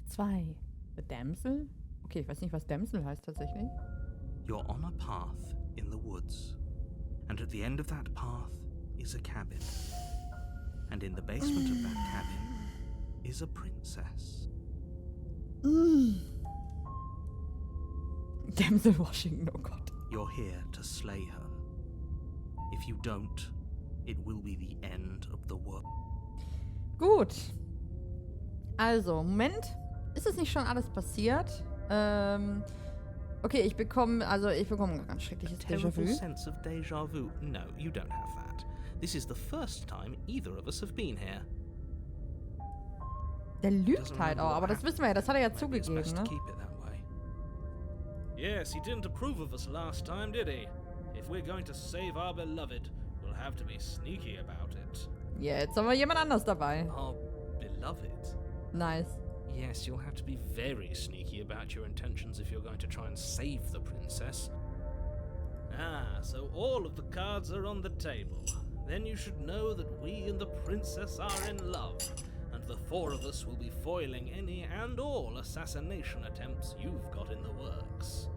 2. The Damsel? Okay, ich weiß nicht, was Damsel heißt tatsächlich. You're on a path in the woods, and at the end of that path is a cabin. And in the basement of that cabin is a princess. Damsel Washington, oh Gott. You're here to slay her. If you don't, it will be the end of the world. Gut. Also, Moment. Ist es nicht schon alles passiert? Okay, ich bekomme ein ganz schreckliches Terrible Déjà-vu. sense of déjà vu. No, you don't have that. This is the first time either of us have been here. Der lügt halt auch, aber das wissen wir ja, das hat er ja Maybe it's zugegeben, best to ne? keep it that way. Yes, he didn't approve of us last time, did he? If we're going to save our beloved, we'll have to be sneaky about it. Jetzt haben wir jemand anders dabei. Our beloved? Nice. Yes, you'll have to be very sneaky about your intentions if you're going to try and save the princess. Ah, so all of the cards are on the table. Then you should know that we and the princess are in love, and the four of us will be foiling any and all assassination attempts you've got in the works.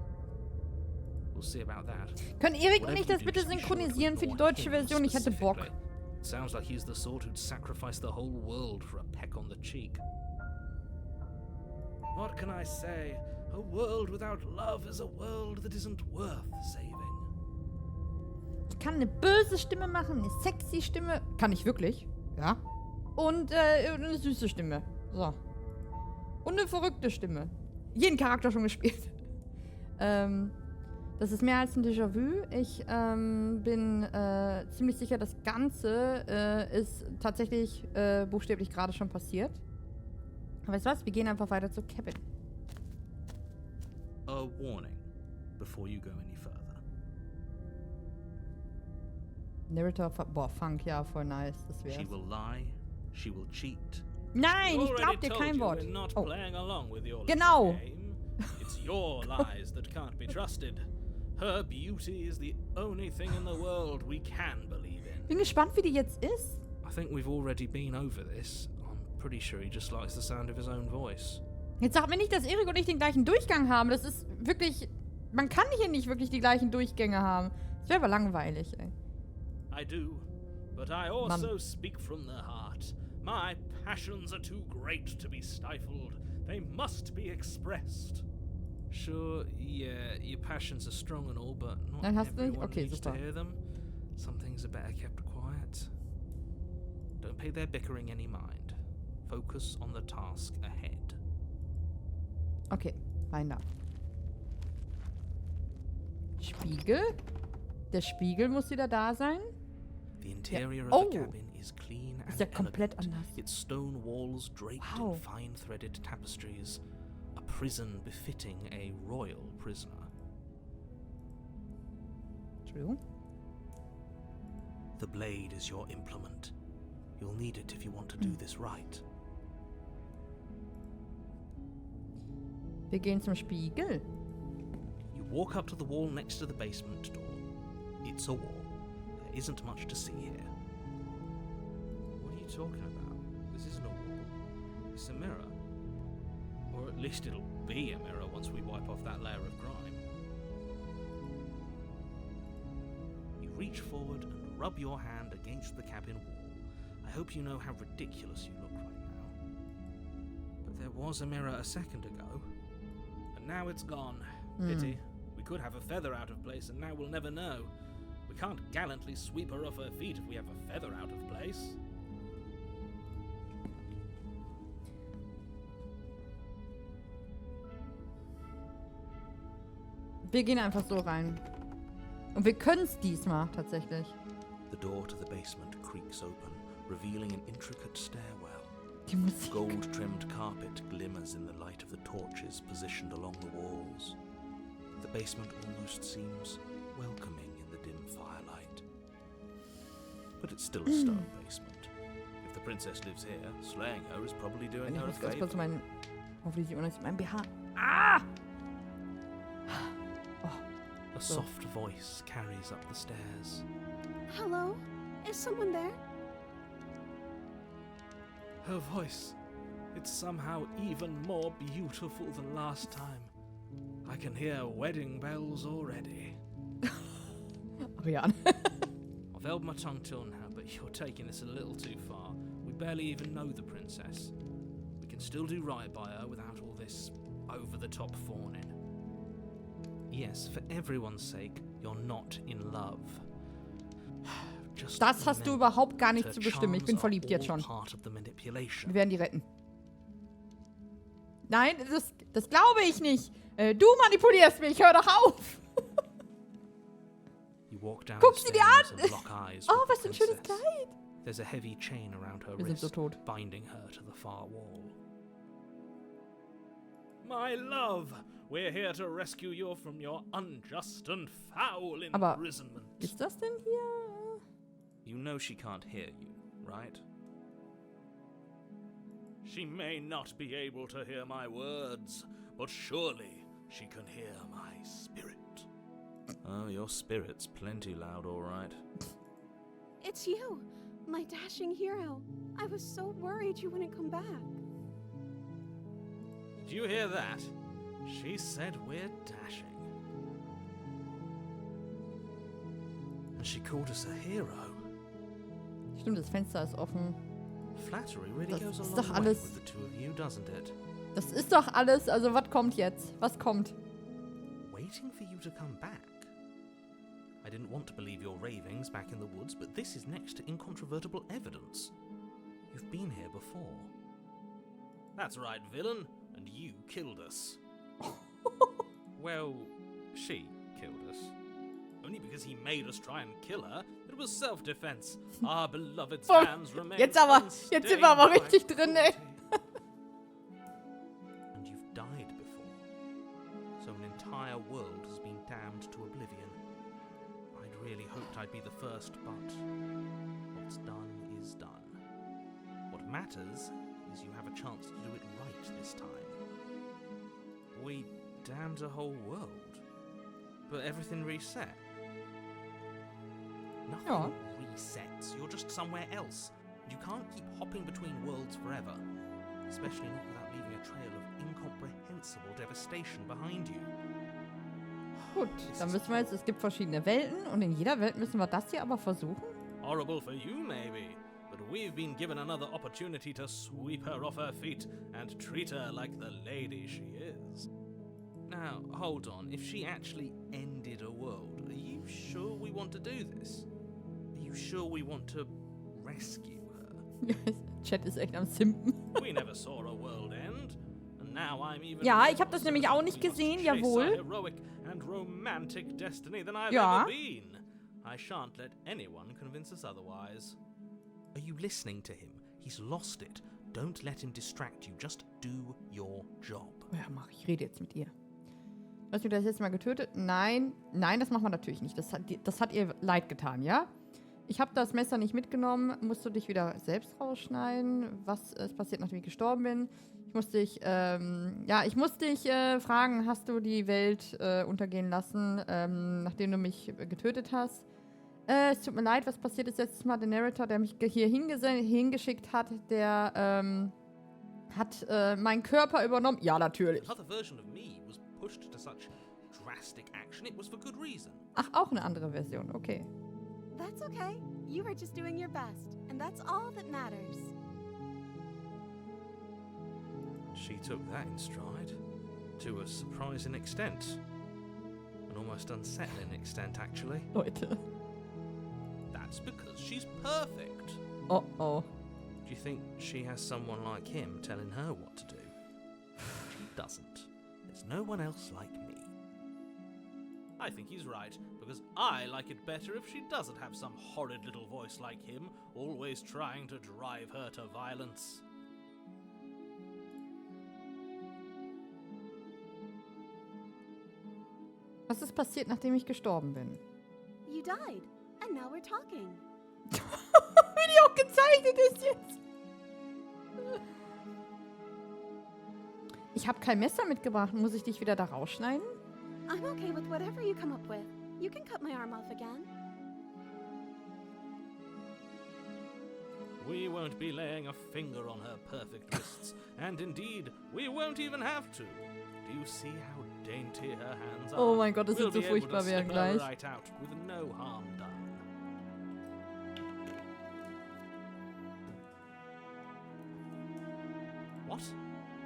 We'll see about that. Können Erik und Whatever ich das you do, bitte just be sure synchronisieren to für die ignore deutsche him Version? Ich hätte Bock. specifically. Sounds like he's the sort who'd sacrifice the whole world for a peck on the cheek. What can I say? A world without love is a world that isn't worth saving. Ich kann eine böse Stimme machen, eine sexy Stimme. Kann ich wirklich? Ja. Und eine süße Stimme. So. Und eine verrückte Stimme. Jeden Charakter schon gespielt. Das ist mehr als ein Déjà-vu. Ich bin ziemlich sicher, das Ganze ist tatsächlich buchstäblich gerade schon passiert. Aber weißt du was? Wir gehen einfach weiter zu Kevin. A warning before you go any further. Narrator, boah, Funk, ja, voll nice. Das wär's. She will lie, she will cheat. Nein, We ich glaub already dir told kein you Wort. We're not Oh. playing along with your Genau. little game. It's your lies that can't be trusted. Her beauty is the only thing in the world we can believe in. Bin gespannt, wie die jetzt ist. I think we've already been over this. I'm pretty sure he just likes the sound of his own voice. Jetzt sag mir nicht, dass Erik und ich den gleichen Durchgang haben. Das ist wirklich... Man kann hier nicht wirklich die gleichen Durchgänge haben. Das wäre aber langweilig, ey. I do, but I also speak from the heart. My passions are too great to be stifled. They must be expressed. Sure, yeah, your passions are strong and all, but not Nein, hast du nicht? everyone Okay, needs to super. hear them. Some things are better kept quiet. Don't pay their bickering any mind. Focus on the task ahead. Okay, rein da. Spiegel? Der Spiegel muss wieder da sein. The interior Oh. of the cabin is clean Ist ja and komplett elegant. anders. Its stone walls draped Wow. in fine-threaded tapestries. A prison befitting a royal prisoner. Entschuldigung. The blade is your implement. You'll need it if you want to do this right. Wir gehen zum Spiegel. You walk up to the wall next to the basement door. It's a wall. There isn't much to see here. What are you talking about? This isn't a wall. It's a mirror. Or at least it'll be a mirror once we wipe off that layer of grime. You reach forward and rub your hand against the cabin wall. I hope you know how ridiculous you look right now. But there was a mirror a second ago. And now it's gone. Pity. We could have a feather out of place and now we'll never know. We can't gallantly sweep her off her feet if we have a feather out of place. Wir gehen einfach so rein. Und wir können es diesmal tatsächlich. The door to the basement creaks open, revealing an intricate stairwell. Die Musik. Gold-trimmed carpet glimmers in the light of the torches positioned along the walls. The basement almost seems welcoming in the dim firelight. But it's still a stone basement. If the princess lives here, slaying her is probably doing Ich her a muss ganz kurz favor. meinen... Hoffentlich sieht man das in meinem BH. Ah! A soft voice carries up the stairs. Hello? Is someone there? Her voice. It's somehow even more beautiful than last time. I can hear wedding bells already. Ariane. I've held my tongue till now, but you're taking this a little too far. We barely even know the princess. We can still do right by her without all this over-the-top fawning. Yes, for everyone's sake, you're not in love. Just Das hast du überhaupt gar nicht her zu bestimmen. Ich bin charms verliebt are jetzt schon. all part of the manipulation. Wir werden die retten. Nein, das glaube ich nicht. Du manipulierst mich, hör doch auf. Guck sie dir an. Oh, was für ein schönes Kleid. There's a heavy chain around her Wir sind so wrist, tot. binding her to the far wall. My love, we're here to rescue you from your unjust and foul Aber imprisonment. ist das denn hier? You know she can't hear you, right? She may not be able to hear my words, but surely she can hear my spirit. Oh, your spirit's plenty loud, all right. It's you, my dashing hero. I was so worried you wouldn't come back. Did you hear that? She said we're dashing. And she called us a hero. Stimmt, das Fenster ist offen. Flattery really Das goes a ist long doch way alles- with the two of you, doesn't it? Das ist doch alles. Also, was kommt jetzt? Was kommt? Waiting for you to come back. I didn't want to believe your ravings back in the woods, but this is next to incontrovertible evidence. You've been here before. That's right, villain, and you killed us. Well, she killed us. Only because he made us try and kill her. It was self-defense. Our beloved's Boah, hands remain jetzt sind wir aber unstained richtig by drin, ey. cruelty. And you've died before. So an entire world has been damned to oblivion. I'd really hoped I'd be the first, but what's done is done. What matters is you have a chance to do it right this time. We damned a whole world, but everything reset. Nothing Ja. resets. You're just somewhere else. You can't keep hopping between worlds forever, especially not without leaving a trail of incomprehensible devastation behind you. Gut, dann wissen wir jetzt, es gibt verschiedene Welten und in jeder Welt müssen wir das hier aber versuchen. Horrible for you, maybe, but we've been given another opportunity to sweep her off her feet and treat her like the lady she is. Now, hold on. If she actually ended a world, are you sure we want to do this? Are you sure we want to rescue her? Chat ist echt am Simpen. We never saw a world end, and now I'm even Ja, more ich habe das nämlich auch nicht certain we must gesehen, chase jawohl. our heroic and romantic destiny than I've Ja. ever been. I shan't let anyone convince us otherwise. Are you listening to him? He's lost it. Don't let him distract you. Just do your job. Ja, mach ich. Rede jetzt mit ihr. Hast du das jetzt mal getötet? Nein. Nein, das machen wir natürlich nicht. Das hat ihr leid getan, ja? Ich habe das Messer nicht mitgenommen. Musst du dich wieder selbst rausschneiden? Was ist passiert, nachdem ich gestorben bin? Ich muss dich, fragen, hast du die Welt untergehen lassen, nachdem du mich getötet hast? Es tut mir leid, was passiert ist letztes Mal? Der Narrator, der mich hier hingeschickt hat, der hat meinen Körper übernommen. Ja, natürlich. Another version of me was pushed to such drastic action. It was for good reason. Ach, auch eine andere Version, okay. That's okay. You were just doing your best, and that's all that matters. She took that in stride. To a surprising extent. An almost unsettling extent, actually. Leute. That's because she's perfect. Oh, oh. Do you think she has someone like him telling her what to do? She doesn't. There's no one else like me. I think he's right, because I like it better if she doesn't have some horrid little voice like him, always trying to drive her to violence. Was ist passiert, nachdem ich gestorben bin? You died, and now we're talking. Wie die auch gezeichnet ist jetzt. Ich habe kein Messer mitgebracht. Muss ich dich wieder da rausschneiden? I'm okay with whatever you come up with. You can cut my arm off again. We won't be laying a finger on her perfect wrists, and indeed, we won't even have to. Do you see how dainty her hands are? Oh mein Gott, das We'll wird so be able to furchtbar werden slip her gleich. right out with no harm done. What?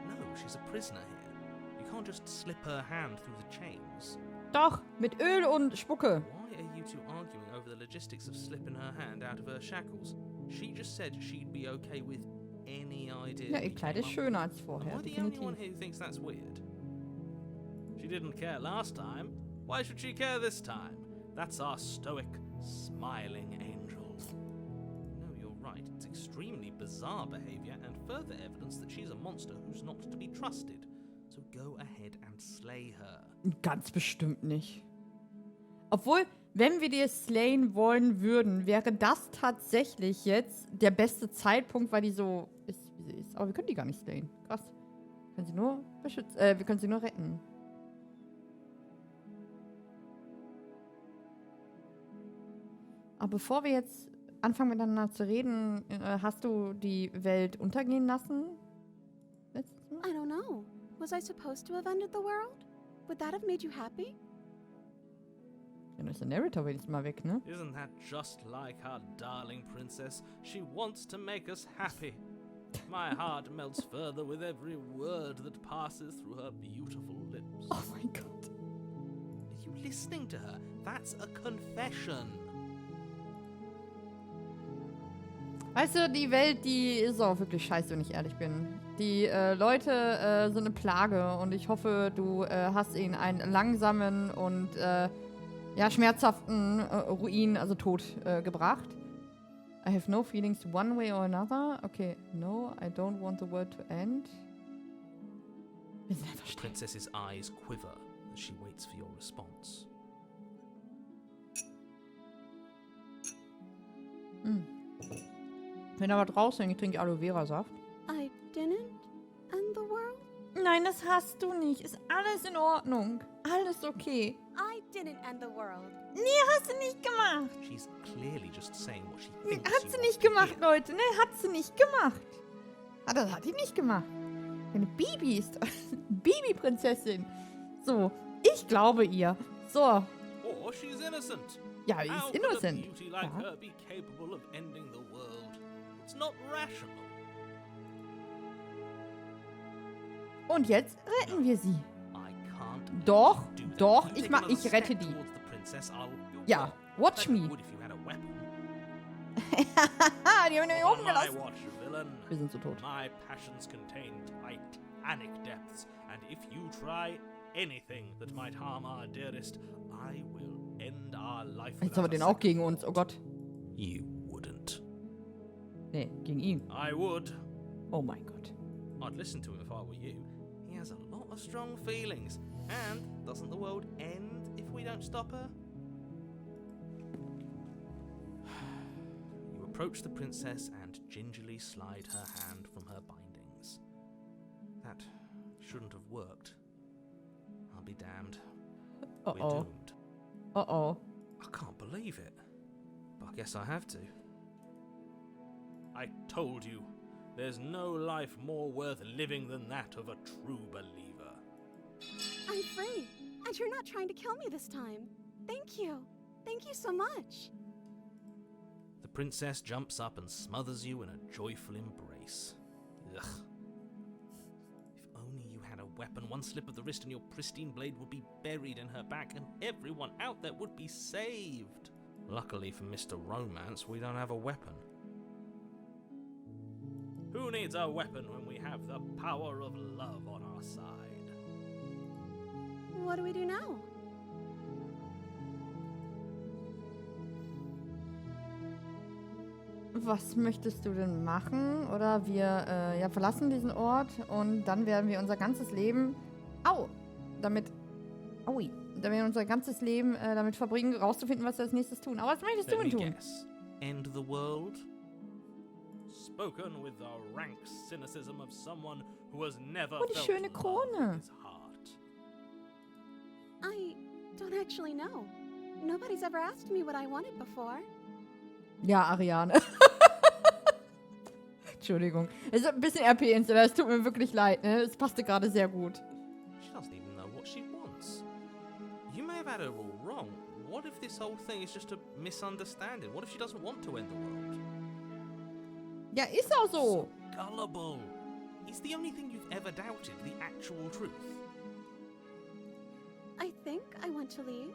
No, she's a prisoner here. You can't just slip her hand through the chains. Doch, mit Öl und Spucke. Why are you two arguing over the logistics of slipping her hand out of her shackles? She just said she'd be okay with any idea. Ja, we ihr Kleid came ist up schöner als with. vorher, Am I the only one definitiv. who thinks that's weird? She didn't care last time. Why should she care this time? That's our stoic, smiling angel. No, you're right. It's extremely bizarre behavior and further evidence that she's a monster who's not to be trusted. So go ahead and slay her. Ganz bestimmt nicht. Obwohl, wenn wir die slayen wollen würden, wäre das tatsächlich jetzt der beste Zeitpunkt, weil die so ist, wie sie ist. Aber wir können die gar nicht slayen. Krass. Wir können sie nur beschützen. Wir können sie nur retten. Aber bevor wir jetzt anfangen miteinander zu reden, hast du die Welt untergehen lassen? Letztes Mal? I don't know. Was I supposed to have ended the world? Would that have made you happy? Ja, dann ist der Narrator wenigstens mal weg, ne? Isn't that just like our darling princess? She wants to make us happy. My heart melts further with every word that passes through her beautiful lips. Oh mein Gott. Are you listening to her? That's a confession. Weißt du, die Welt, die ist auch wirklich scheiße, wenn ich ehrlich bin. Die Leute sind eine Plage und ich hoffe, du hast ihnen einen langsamen und ja, schmerzhaften Ruin, also Tod, gebracht. I have no feelings one way or another. Okay, no, I don't want the world to end. Wir sind einfach The still. princess's eyes quiver as she waits for your response. Ich bin aber draußen, ich trinke Aloe Vera Saft. I didn't end the world? Nein, das hast du nicht. Ist alles in Ordnung. Alles okay. I didn't end the world. Nee, hast du nicht gemacht. She's clearly just saying what she thinks Hat you sie want nicht to gemacht, hear. Leute. Ne, hat sie nicht gemacht. Das hat die nicht gemacht. Eine Bibi ist Bibi-Prinzessin. So, ich glaube ihr. So, Or she's innocent. ja, die How ist could a innocent. beauty like Ja. her be capable of ending the world? It's not rational. Und jetzt retten wir sie. I can't Doch, do that. doch, You ich take mach- another ich rette step die. towards the princess, Ja, watch Bet you me. would if you had a weapon. Die haben wir On oben my gelassen. watch, villain. Wir sind so tot. My passions contain titanic depths, and if you try anything that might harm our dearest, I will end our life Jetzt haben wir without den a auch second gegen uns. Oh thought. Gott. You wouldn't. Nee, gegen ihn. I would. Oh mein Gott. I'd listen to him if I were you. He has a lot of strong feelings. And doesn't the world end if we don't stop her? You approach the princess and gingerly slide her hand from her bindings. That shouldn't have worked. I'll be damned. We're Uh-oh. doomed. Uh-oh. I can't believe it. But I guess I have to. I told you, there's no life more worth living than that of a true believer. I'm free. And you're not trying to kill me this time. Thank you. Thank you so much. The princess jumps up and smothers you in a joyful embrace. Ugh. If only you had a weapon, one slip of the wrist and your pristine blade would be buried in her back and everyone out there would be saved. Luckily for Mr. Romance, we don't have a weapon. Who needs a weapon when we have the power of love on our side? What do we do now? Was möchtest du denn machen? Oder wir ja, verlassen diesen Ort und dann werden wir unser ganzes Leben damit verbringen, rauszufinden, was wir als nächstes tun. Aber was möchtest du Let denn me tun? guess. End the world? Spoken with the rank cynicism of someone who has never Oh, die felt schöne love Krone. in his heart. I don't actually know. Nobody's ever asked me what I wanted before. Ja, Ariane. Entschuldigung. Es ist ein bisschen RP-Insta, es tut mir wirklich leid, ne? Es passte gerade sehr gut. She doesn't even know what she wants. You may have had her all wrong. What if this whole thing is just a misunderstanding? What if she doesn't want to end the world? Ja, ist auch so. Gullible. Is the only thing you've ever doubted the actual truth? I think I want to leave.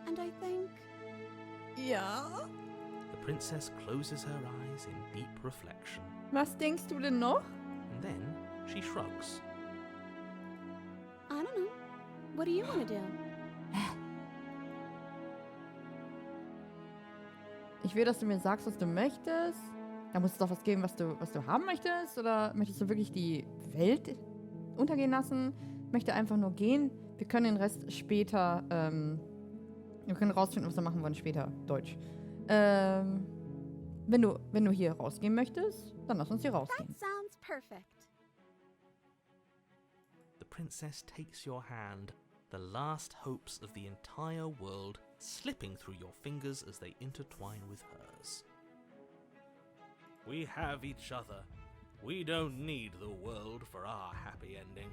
And I think... Ja. The princess closes her eyes in deep reflection. Was denkst du denn noch? And then she shrugs. I don't know. What do you want to do? Ich will, dass du mir sagst, was du möchtest. Da muss es doch was geben, was du haben möchtest. Oder möchtest du wirklich die Welt untergehen lassen? Ich möchte einfach nur gehen. Wir können den Rest später, wir können rausfinden, was wir machen wollen später. Deutsch. Wenn du hier rausgehen möchtest, dann lass uns hier rausgehen. That sounds perfect. The princess takes your hand, the last hopes of the entire world slipping through your fingers as they intertwine with hers. We have each other. We don't need the world for our happy ending.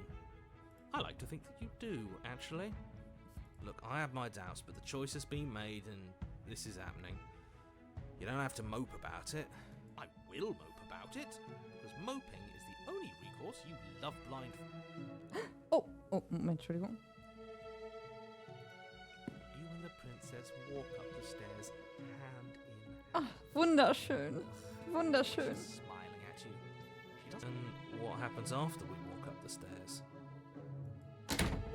I like to think that you do, actually. Look, I have my doubts, but the choice has been made and this is happening. You don't have to mope about it. I will mope about it, because moping is the only recourse, you love-blind... Oh, Moment, Entschuldigung. You and the princess walk up the stairs, hand in hand. Ach, wunderschön. Wunderschön. She's smiling at you. She doesn't. And what happens after we walk up the stairs?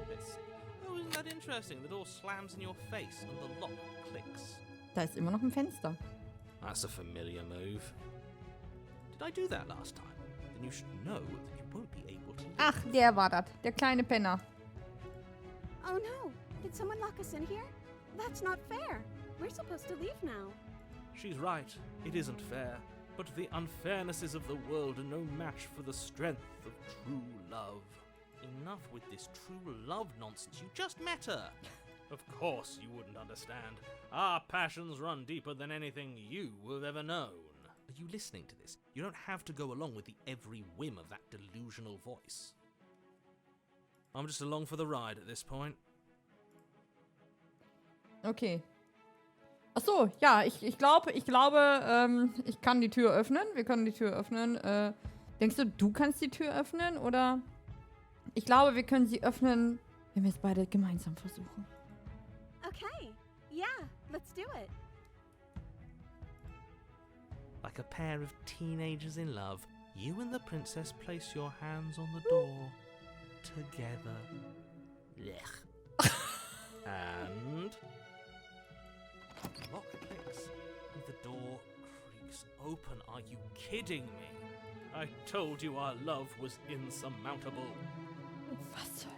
Let's see. Oh, isn't that interesting? The door slams in your face and the lock clicks. Da ist immer noch ein Fenster. That's a familiar move. Did I do that last time? Then you should know that you won't be able to leave. Ach, der war das. Der kleine Penner. Oh no! Did someone lock us in here? That's not fair. We're supposed to leave now. She's right. It isn't fair. But the unfairnesses of the world are no match for the strength of true love. Enough with this true love nonsense. You just met her. Of course you wouldn't understand. Our passions run deeper than anything you have ever known. Are you listening to this? You don't have to go along with the every whim of that delusional voice. I'm just along for the ride at this point. Okay. Ach so, ja, ich glaube, ich kann die Tür öffnen. Wir können die Tür öffnen. Denkst du kannst die Tür öffnen? Oder? Ich glaube, wir können sie öffnen, wenn wir es beide gemeinsam versuchen. Okay. Yeah, let's do it. Like a pair of teenagers in love, you and the princess place your hands on the door. Together. Blech. And... the lock clicks and the door creaks open. Are you kidding me? I told you our love was insurmountable. Was soll?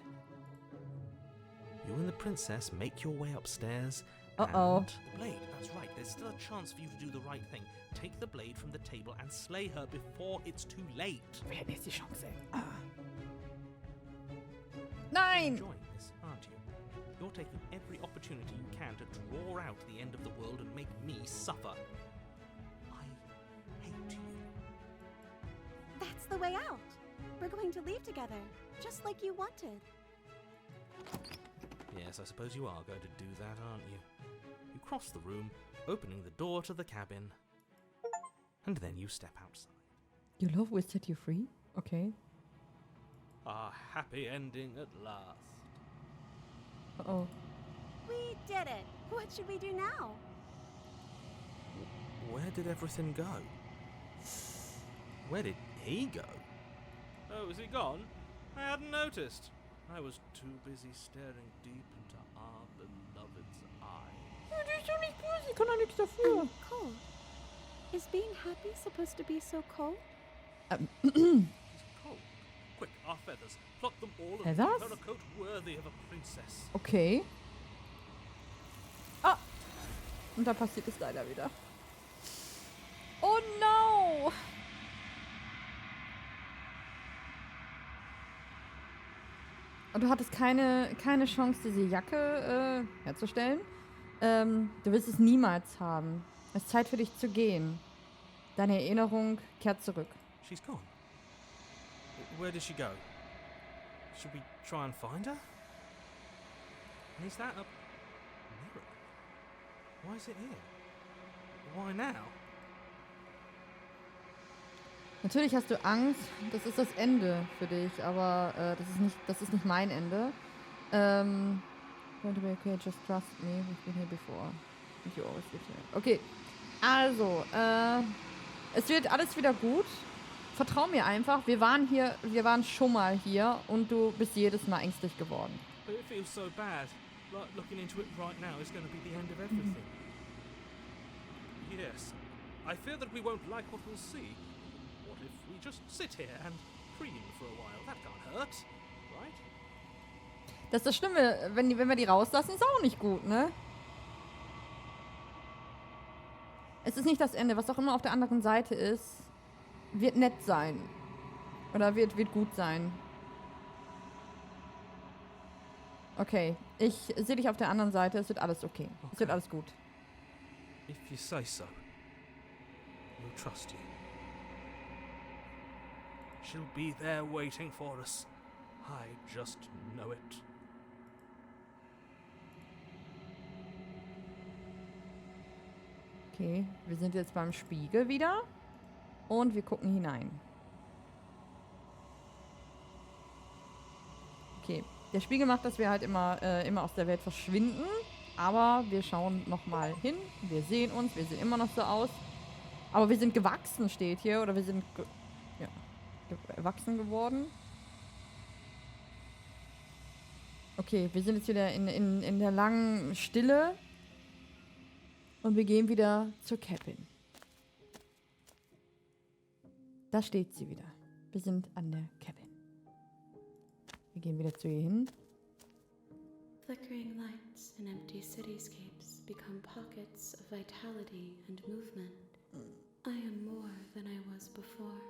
You and the princess make your way upstairs. Uh-oh. And the blade, that's right. There's still a chance for you to do the right thing. Take the blade from the table and slay her before it's too late. Wir hätten jetzt die Chance. Ah. Nein! Enjoying this, aren't you? You're taking every opportunity you can to draw out the end of the world and make me suffer. I hate you. That's the way out. We're going to leave together, just like you wanted. Yes, I suppose you are going to do that, aren't you? You cross the room, opening the door to the cabin, and then you step outside. Your love will set you free? Okay. A happy ending at last. Uh-oh. We did it. What should we do now? Where did everything go? Where did he go? Oh, is he gone? I hadn't noticed. I was too busy staring deep into our beloved's eye. Ja, die ist doch nicht böse, sie kann doch nichts dafür. Cold. Is being happy supposed to be so cold? He's cold. Quick, our feathers. Pluck them all and Feathers? give her a coat worthy of a princess. Okay. Ah! Und da passiert es leider wieder. Oh no! Und du hattest keine Chance, diese Jacke herzustellen. Du wirst es niemals haben. Es ist Zeit für dich zu gehen. Deine Erinnerung kehrt zurück. She's gone. Where did she go? Should we try and find her? And is that a mirror? Why is it here? Why now? Natürlich hast du Angst. Das ist das Ende für dich, aber das ist nicht mein Ende. Going to be okay, just trust me. We've been here before. And you always live here. Okay, also, es wird alles wieder gut. Vertrau mir einfach. Wir waren schon mal hier und du bist jedes Mal ängstlich geworden. But it feels so bad. Like looking into it right now is going to be the end of everything. Yes, I fear that we won't like what we'll see. What if we just sit here and preen for a while? That can't hurt, right? Das ist das Schlimme, wenn wir die rauslassen, ist auch nicht gut, ne? Es ist nicht das Ende. Was auch immer auf der anderen Seite ist, wird nett sein. Oder wird gut sein. Okay, ich sehe dich auf der anderen Seite. Es wird alles okay. Es wird alles gut. If you say so, we'll trust you. She'll be there waiting for us. I just know it. Okay, wir sind jetzt beim Spiegel wieder. Und wir gucken hinein. Okay, der Spiegel macht, dass wir halt immer aus der Welt verschwinden. Aber wir schauen nochmal hin. Wir sehen uns, wir sehen immer noch so aus. Aber wir sind gewachsen, steht hier. Oder wir sind erwachsen geworden. Okay, wir sind jetzt wieder in der langen Stille. Und wir gehen wieder zur Cabin. Da steht sie wieder. Wir sind an der Cabin. Wir gehen wieder zu ihr hin. Flickering lights in empty cityscapes become pockets of vitality and movement. I am more than I was before.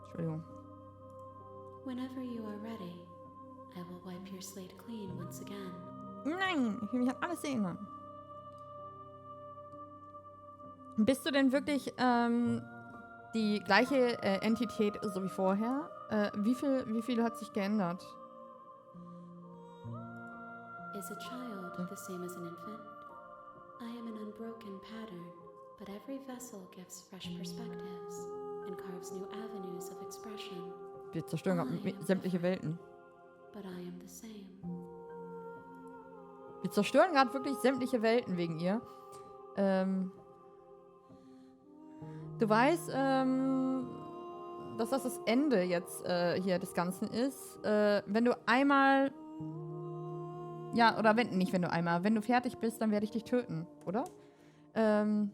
Entschuldigung. Whenever you are ready, I will wipe your slate clean once again. Nein, ich will mich an alles erinnern. Bist du denn wirklich die gleiche Entität so wie vorher? Wie viel hat sich geändert? Is a child the same as an infant? I am an unbroken pattern, but every vessel gives fresh perspectives and carves new avenues of expression. Wir zerstören gerade sämtliche Welten. But I am the same. Wir zerstören gerade wirklich sämtliche Welten wegen ihr. Du weißt, dass das Ende jetzt hier des Ganzen ist. Wenn du einmal... Ja, oder nicht wenn du einmal. Wenn du fertig bist, dann werde ich dich töten, oder? When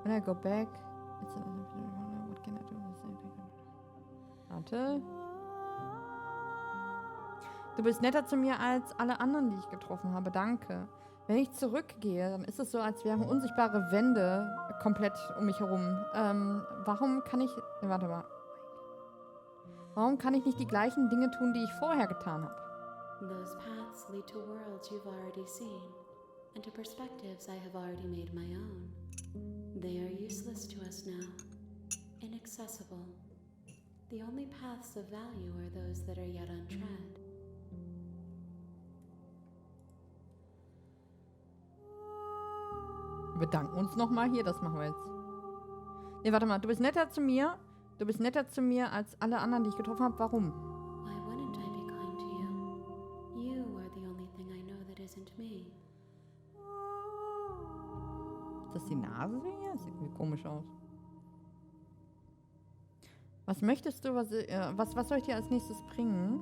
I go back... What can I do? Warte. Du bist netter zu mir als alle anderen, die ich getroffen habe. Danke. Wenn ich zurückgehe, dann ist es so, als wären unsichtbare Wände komplett um mich herum. Warum kann ich... Warte mal. Warum kann ich nicht die gleichen Dinge tun, die ich vorher getan habe? Those paths lead to worlds you've already seen, and to perspectives I have already made my own. They are useless to us now, inaccessible. The only paths of value are those that are yet untread. Wir bedanken uns nochmal hier, das machen wir jetzt. Nee, warte mal, du bist netter zu mir. Du bist netter zu mir als alle anderen, die ich getroffen habe. Warum? Why wouldn't I be kind to you? You are the only thing I know that isn't me. Ist das die Nase hier? Das sieht irgendwie komisch aus. Was möchtest du, was soll ich dir als nächstes bringen?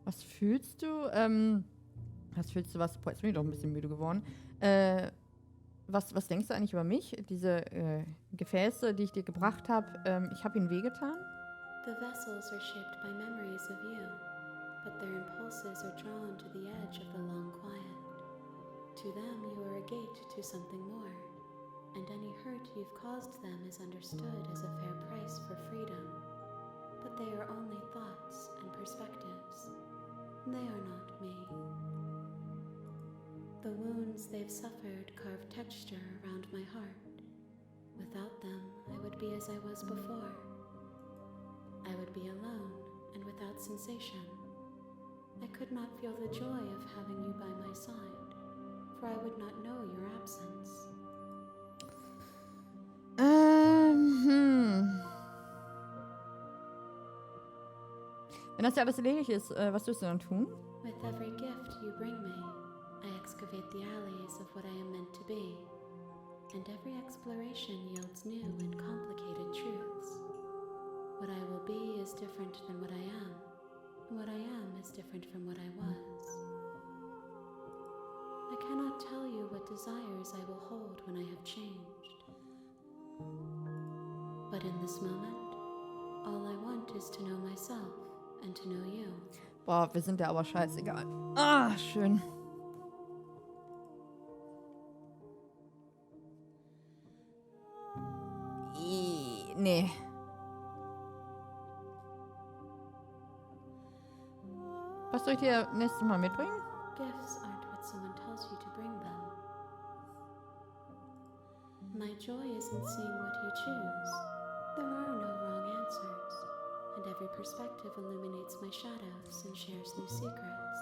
Was fühlst du? Jetzt bin ich doch ein bisschen müde geworden. Was denkst du eigentlich über mich? Diese Gefäße, die ich dir gebracht habe, ich habe ihnen wehgetan? The vessels are shaped by memories of you, but their impulses are drawn to the edge of the long quiet. To them you are a gate to something more, and any hurt you've caused them is understood as a fair price for freedom. but they are only thoughts and perspectives. They are not me. The wounds they've suffered carve texture around my heart. Without them, I would be as I was before. I would be alone and without sensation. I could not feel the joy of having you by my side, for I would not know your absence. Wenn das ja alles erledigt ist, was wirst du dann tun? With every gift you bring me, I excavate the alleys of what I am meant to be, and every exploration yields new and complicated truths. What I will be is different than what I am, and what I am is different from what I was. I cannot tell you what desires I will hold when I have changed. But in this moment, all I want is to know myself and to know you. Boah, wir sind ja aber scheißegal. Ah, schön. Nee. Was soll ich dir nächstes Mal mitbringen? Gifts aren't what someone tells you to bring them. My joy isn't seeing what you choose. There are no wrong answers, and every perspective illuminates my shadows and shares new secrets.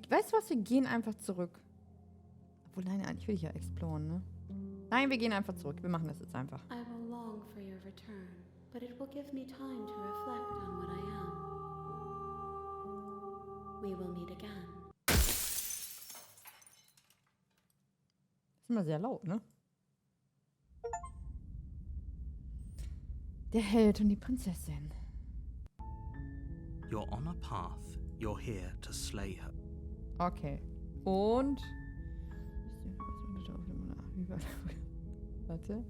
Weißt du was, wir gehen einfach zurück. Obwohl, nein, eigentlich will ich ja exploren, ne? Nein, wir gehen einfach zurück. Wir machen das jetzt einfach. I will long for your return, but it will give me time to reflect on what I am. We will meet again. Ist immer sehr laut, ne? Der Held und die Prinzessin. You're on a path. You're here to slay her. Okay. Und... Warte.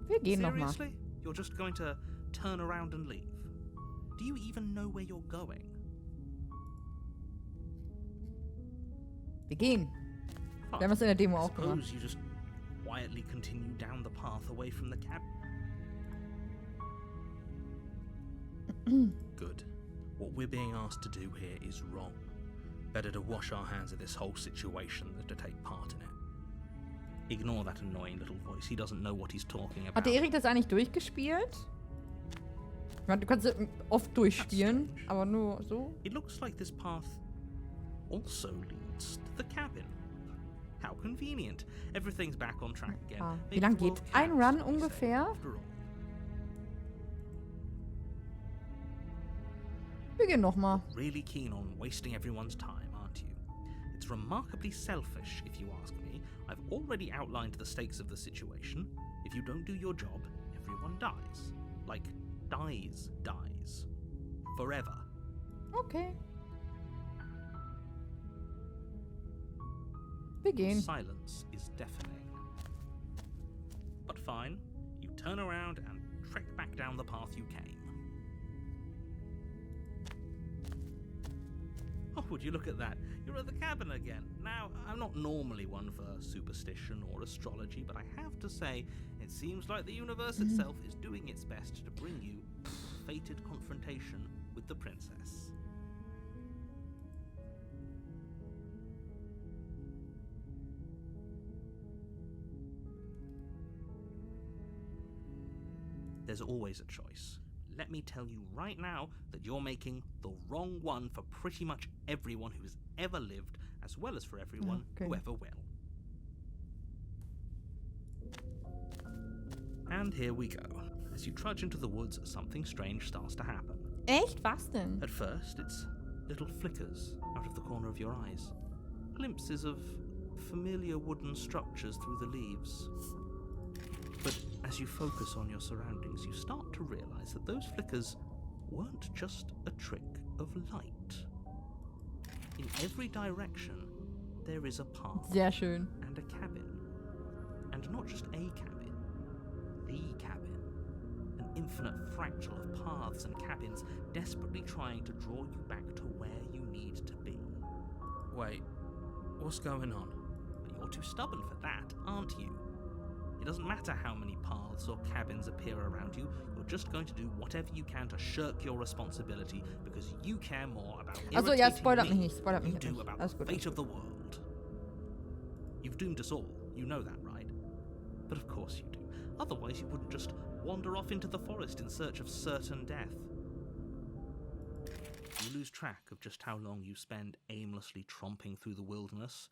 Wir gehen nochmal. Seriously? You're just going to turn around and leave? Do you even know where you're going? Wir gehen. Wir haben das in der Demo auch gemacht. Suppose you just quietly continue down the path away from the cab. Good. What we're being asked to do here is wrong. Better to wash our hands of this whole situation than to take part in it. Ignore that annoying little voice. He doesn't know what he's talking about. Hat der Erik das eigentlich durchgespielt? Ich meine, du kannst es oft durchspielen, aber nur so. It looks like this path also leads to the cabin. How convenient. Everything's back on track again. Ah, wie Maybe lang the geht world ein counts, Run as they say, ungefähr? after all. Wir gehen nochmal. Really keen on wasting everyone's time, aren't you? It's remarkably selfish, if you ask me. I've already outlined the stakes of the situation. If you don't do your job, everyone dies. Like, dies. Forever. Okay. Wir gehen. Silence is deafening. But fine, you turn around and trek back down the path you came. Oh, would you look at that? You're at the cabin again. Now, I'm not normally one for superstition or astrology, but I have to say, it seems like the universe itself is doing its best to bring you a fated confrontation with the princess. There's always a choice. Let me tell you right now that you're making the wrong one for pretty much everyone who's ever lived, as well as for everyone who ever will. And here we go. As you trudge into the woods, something strange starts to happen. Echt? Was denn? At first, it's little flickers out of the corner of your eyes. Glimpses of familiar wooden structures through the leaves. But as you focus on your surroundings, you start to realize that those flickers weren't just a trick of light. In every direction, there is a path. Sehr schön. And a cabin. And not just a cabin, the cabin. An infinite fractal of paths and cabins desperately trying to draw you back to where you need to be. Wait, what's going on? But you're too stubborn for that, aren't you? It doesn't matter how many paths or cabins appear around you, you're just going to do whatever you can to shirk your responsibility because you care more about Also, ja, irritating spoilert mich me nicht, spoilert than mich you do nicht. about Alles the gut, fate alles of gut. the world. You've doomed us all, you know that, right? But of course you do. Otherwise you wouldn't just wander off into the forest in search of certain death. You lose track of just how long you spend aimlessly tromping through the wilderness.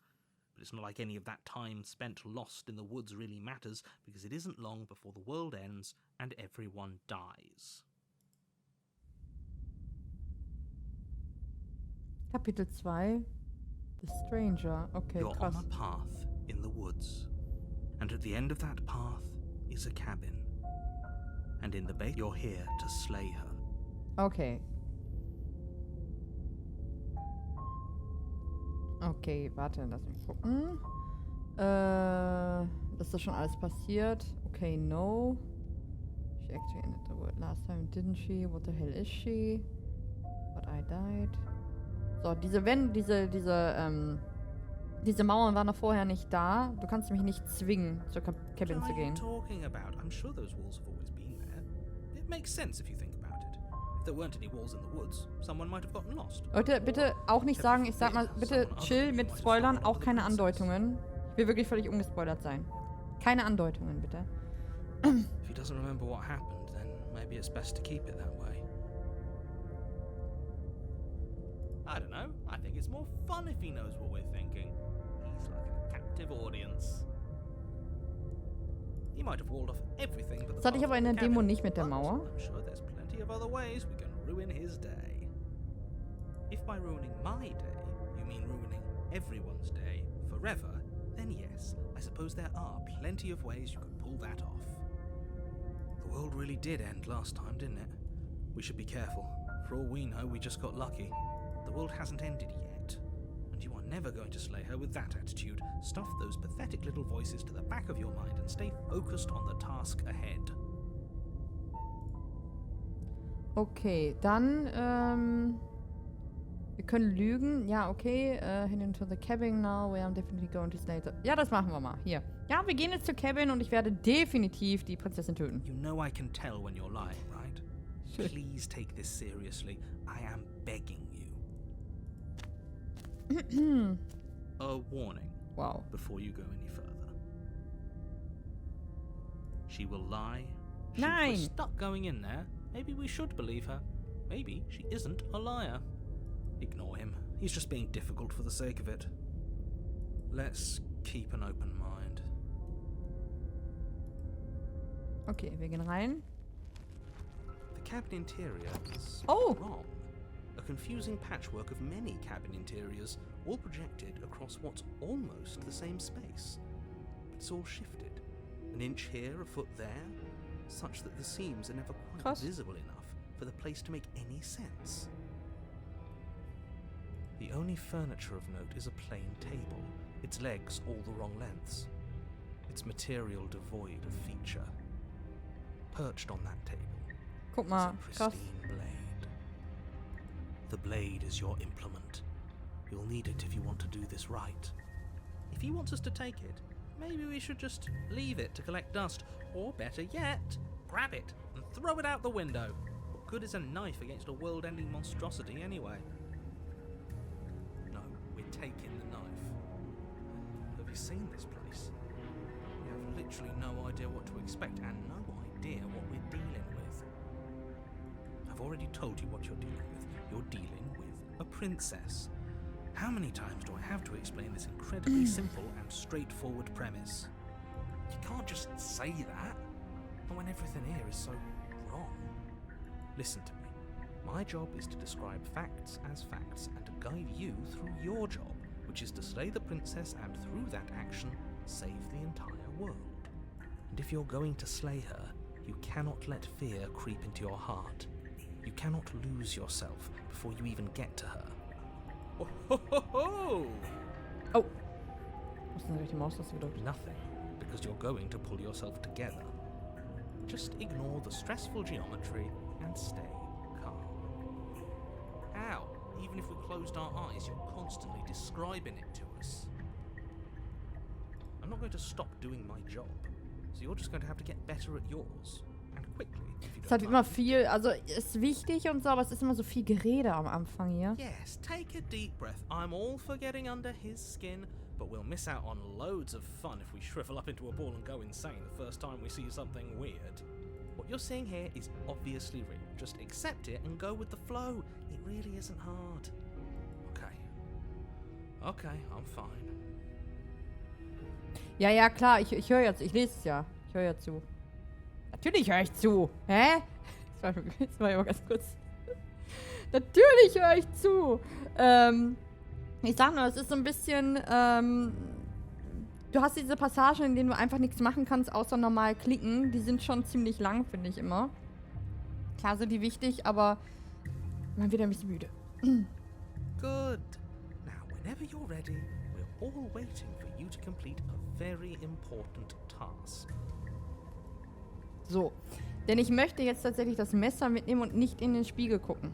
But it's not like any of that time spent lost in the woods really matters, because it isn't long before the world ends and everyone dies. Kapitel 2. The Stranger. Okay, You're krass. on a path in the woods, and at the end of that path is a cabin. And in the base, you're here to slay her. Okay. Okay, warte, lass mich gucken. Ist das schon alles passiert? Okay, no. She actually ended the word last time, didn't she? What the hell is she? But I died. So, diese Mauern waren noch vorher nicht da. Du kannst mich nicht zwingen, zur Cabin What zu are you gehen. talking about? I'm sure those walls have always been there. It makes sense if you think about it. If there weren't any walls in the woods, someone might have gotten lost. Leute, bitte auch nicht sagen, ich sag mal, bitte chill mit Spoilern, auch keine Andeutungen. Ich will wirklich völlig ungespoilert sein. Keine Andeutungen, bitte. If he doesn't remember what happened, then maybe it's best to keep it that way. I don't know. I think it's more fun if he knows what we're thinking. He's like a captive audience. He might have walled off everything but the Das hatte ich path aber in to der the Demo cabin, nicht mit der but Mauer. I'm sure there's plenty of other ways we can ruin his day. If by ruining my day you mean ruining everyone's day forever, then yes, I suppose there are plenty of ways you could pull that off. The world really did end last time, didn't it? We should be careful. For all we know, we just got lucky. The world hasn't ended yet, and you are never going to slay her with that attitude. Stuff those pathetic little voices to the back of your mind and stay focused on the task ahead. Okay, dann, wir können lügen. Ja, okay. Head into the cabin now. We are definitely going to slay the... Ja, das machen wir mal. Hier. Ja, wir gehen jetzt zur Cabin und ich werde definitiv die Prinzessin töten. You know I can tell when you're lying, right? Sure. Please take this seriously. I am begging you. A warning Wow. before you go any further. She will lie. If Nein. we're stuck going in there, maybe we should believe her. Maybe she isn't a liar. Ignore him. He's just being difficult for the sake of it. Let's keep an open mind. Okay, wir gehen rein. The cabin interior is Oh. wrong. A confusing patchwork of many cabin interiors, all projected across what's almost the same space. It's all shifted. An inch here, a foot there, such that the seams are never quite Krass. visible enough for the place to make any sense. The only furniture of note is a plain table, its legs all the wrong lengths, its material devoid of feature. Perched on that table Guck is mal. a Krass. pristine blade. The blade is your implement. You'll need it if you want to do this right. If he wants us to take it, maybe we should just leave it to collect dust, or better yet, grab it and throw it out the window. What good is a knife against a world-ending monstrosity anyway? No, we're taking the knife. Have you seen this place? We have literally no idea what to expect and no idea what we're dealing with. I've already told you what you're dealing with. You're dealing with a princess. How many times do I have to explain this incredibly simple and straightforward premise? You can't just say that, and when everything here is so wrong. Listen to me. My job is to describe facts as facts and to guide you through your job, which is to slay the princess and through that action, save the entire world. And if you're going to slay her, you cannot let fear creep into your heart. You cannot lose yourself before you even get to her. Oh, ho, ho, ho! Oh. Was ist denn die Maus gedrückt? Nothing, because you're going to pull yourself together. Just ignore the stressful geometry and stay calm. Ow, even even if we closed our eyes, you're constantly describing it to us. I'm not going to stop doing my job, so you're just going to have to get better at yours. And quickly, if you Es ist halt don't immer mind. viel, also ist wichtig und so, aber es ist immer so viel Gerede am Anfang hier. Yes, take a deep breath. I'm all for getting under his skin, but we'll miss out on loads of fun if we shrivel up into a ball and go insane the first time we see something weird. What you're seeing here is obviously real. Just accept it and go with the flow. It really isn't hard. Okay. Okay, I'm fine. Ja, ja, klar, ich höre jetzt, ich lese es ja. Ich höre ja zu. Natürlich höre ich zu. Hä? Das war ja ganz kurz. Natürlich höre ich zu. Ich sag nur, es ist so ein bisschen, du hast diese Passagen, in denen du einfach nichts machen kannst, außer normal klicken. Die sind schon ziemlich lang, finde ich immer. Klar sind die wichtig, aber man wird ein bisschen müde. Good. Now, whenever you're ready, we're all waiting for you to complete a very important task. So. Denn ich möchte jetzt tatsächlich das Messer mitnehmen und nicht in den Spiegel gucken.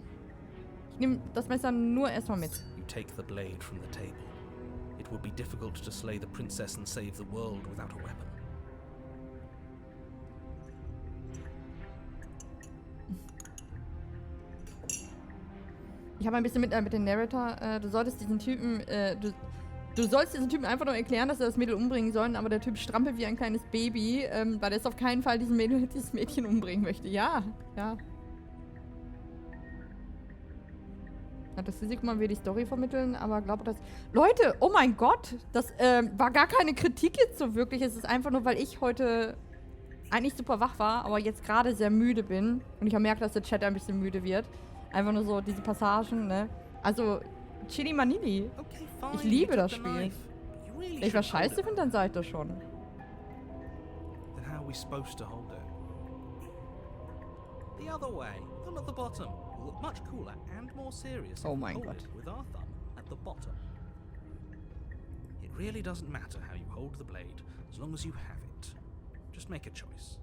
Ich nehme das Messer nur erstmal mit. You take the blade from the table. It would be difficult to slay the princess and save the world without a weapon. Ich habe ein bisschen mit dem Narrator. Du solltest diesen Typen, du sollst diesen Typen einfach nur erklären, dass er das Mädel umbringen soll, aber der Typ strampelt wie ein kleines Baby, weil er es auf keinen Fall dieses Mädchen umbringen möchte. Ja, ja. Hat das Risiko, man will die Story vermitteln, aber glaube das... Leute, oh mein Gott! Das war gar keine Kritik jetzt so wirklich. Es ist einfach nur, weil ich heute eigentlich super wach war, aber jetzt gerade sehr müde bin. Und ich habe gemerkt, dass der Chat ein bisschen müde wird. Einfach nur so diese Passagen, ne? Also, Chili Manili. Okay, fine. Ich liebe you das took the Spiel. knife. You really Wenn ich was should hold scheiße it. finde, dann seid ihr schon. Then how are we supposed to hold it? The other way, thumb at the bottom. Will look much cooler and more serious Oh if we mein hold Gott. it with our thumb at the bottom. It really doesn't matter how you hold the blade, as long as you have it. Just make a choice.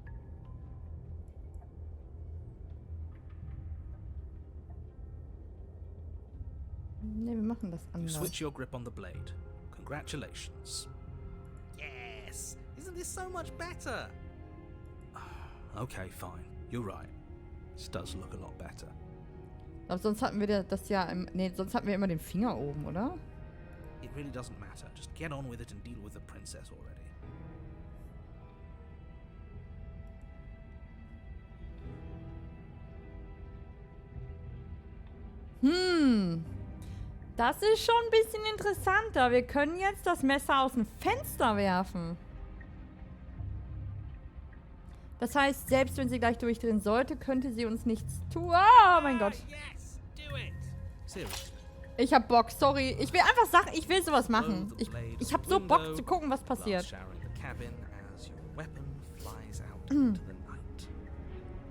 Ne, wir machen das You anders. switch your grip on the blade. Congratulations. Yes! Isn't this so much better? Okay, fine. You're right. This does look a lot better. Aber sonst hatten wir das ja sonst hatten wir immer den Finger oben, oder? It really doesn't matter. Just get on with it and deal with the princess already. Das ist schon ein bisschen interessanter. Wir können jetzt das Messer aus dem Fenster werfen. Das heißt, selbst wenn sie gleich durchdrehen sollte, könnte sie uns nichts tun. Oh mein Gott. Yes! Do it! Seriously. Ich hab Bock, sorry. Ich will einfach Sachen, ich will sowas machen. Throw the blade Ich at hab the so Bock window, zu gucken, was glass passiert. showering the cabin as your weapon flies out into the night.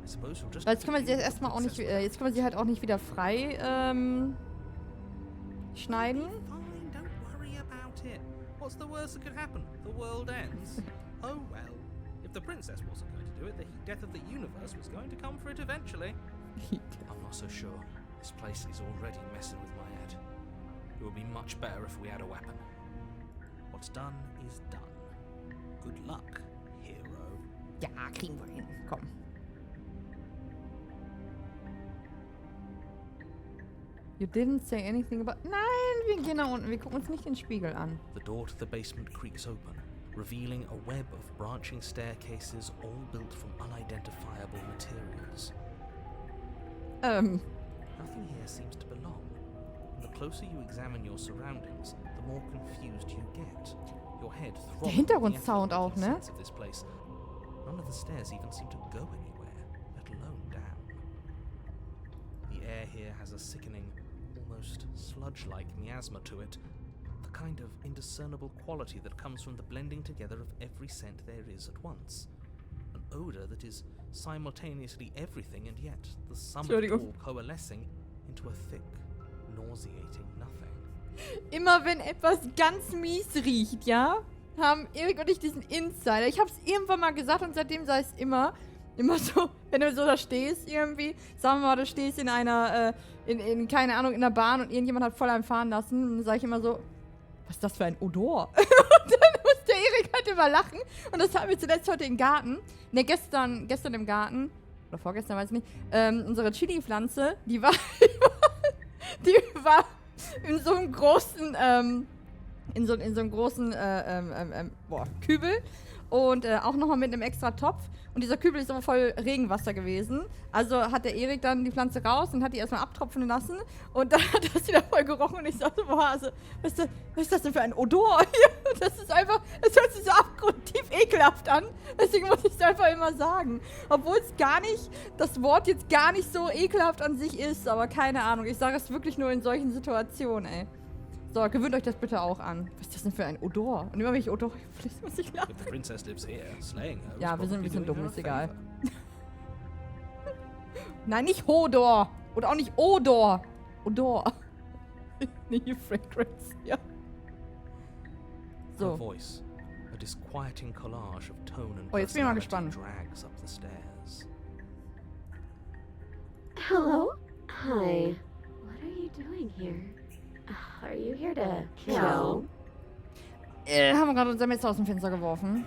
I suppose you'll just Weil have jetzt to können wir sie deal jetzt with the erstmal auch nicht, princess jetzt können wir sie halt auch nicht wieder frei schneiden. Fine, don't worry about it. What's the worst that could happen? The world ends? Oh well. If the princess wasn't going to do it, the heat death of the universe was going to come for it eventually. I'm not so sure. This place is already messing with my head. It would be much better if we had a weapon. What's done is done. Good luck, hero. Ja, kriegen wir hin. Komm. You didn't say anything about... Nein, wir gehen nach unten. Wir gucken uns nicht den Spiegel an. The door to the basement creaks open, revealing a web of branching staircases all built from unidentifiable materials. Nothing here seems to belong. And the closer you examine your surroundings, the more confused you get. Your head throbs with the Hintergrundsound effort auch, making ne? sense of this place. None of the stairs even seem to go anywhere, let alone down. The air here has a sickening, almost sludge-like miasma to it, the kind of indiscernible quality that comes from the blending together of every scent there is at once. An odor that is simultaneously everything and yet the sum of it all coalescing into a thick, nauseating nothing. Immer wenn etwas ganz mies riecht, ja, haben Erik und ich diesen Insider. Ich hab's irgendwann mal gesagt und seitdem sei es immer, Immer so, wenn du so da stehst irgendwie, sagen wir mal, du stehst in einer, keine Ahnung, in der Bahn und irgendjemand hat voll einen fahren lassen, dann sage ich immer so, was ist das für ein Odor? Und dann muss der Erik halt immer lachen. Und das hatten wir zuletzt heute im Garten. Ne, gestern im Garten, oder vorgestern, weiß ich nicht, unsere Chili-Pflanze, die war in so einem großen, Kübel. Und auch nochmal mit einem extra Topf. Und dieser Kübel ist aber voll Regenwasser gewesen. Also hat der Erik dann die Pflanze raus und hat die erstmal abtropfen lassen. Und dann hat das wieder voll gerochen. Und ich sagte, boah, also, was ist das denn für ein Odor? Das ist einfach, es hört sich so abgrundtief ekelhaft an. Deswegen muss ich es einfach immer sagen. Obwohl es gar nicht, das Wort jetzt gar nicht so ekelhaft an sich ist. Aber keine Ahnung, ich sage es wirklich nur in solchen Situationen, ey. So, gewöhnt euch das bitte auch an. Was ist das denn für ein Odor? Und immer wenn ich Odor muss ich lachen. If the princess lives here, slaying her Ja, was wir sind ein probably bisschen doing dumm, her a ist egal. favour. Nein, nicht Hodor. Oder auch nicht Odor. Odor. Nicht Fragrance, ja. Her So. voice, a disquieting collage of tone and Oh, jetzt bin ich mal personality gespannt. drags up the stairs. Hello? Hi. What are you doing here? Are you here to kill? Haben wir gerade unser Messer aus dem Fenster geworfen.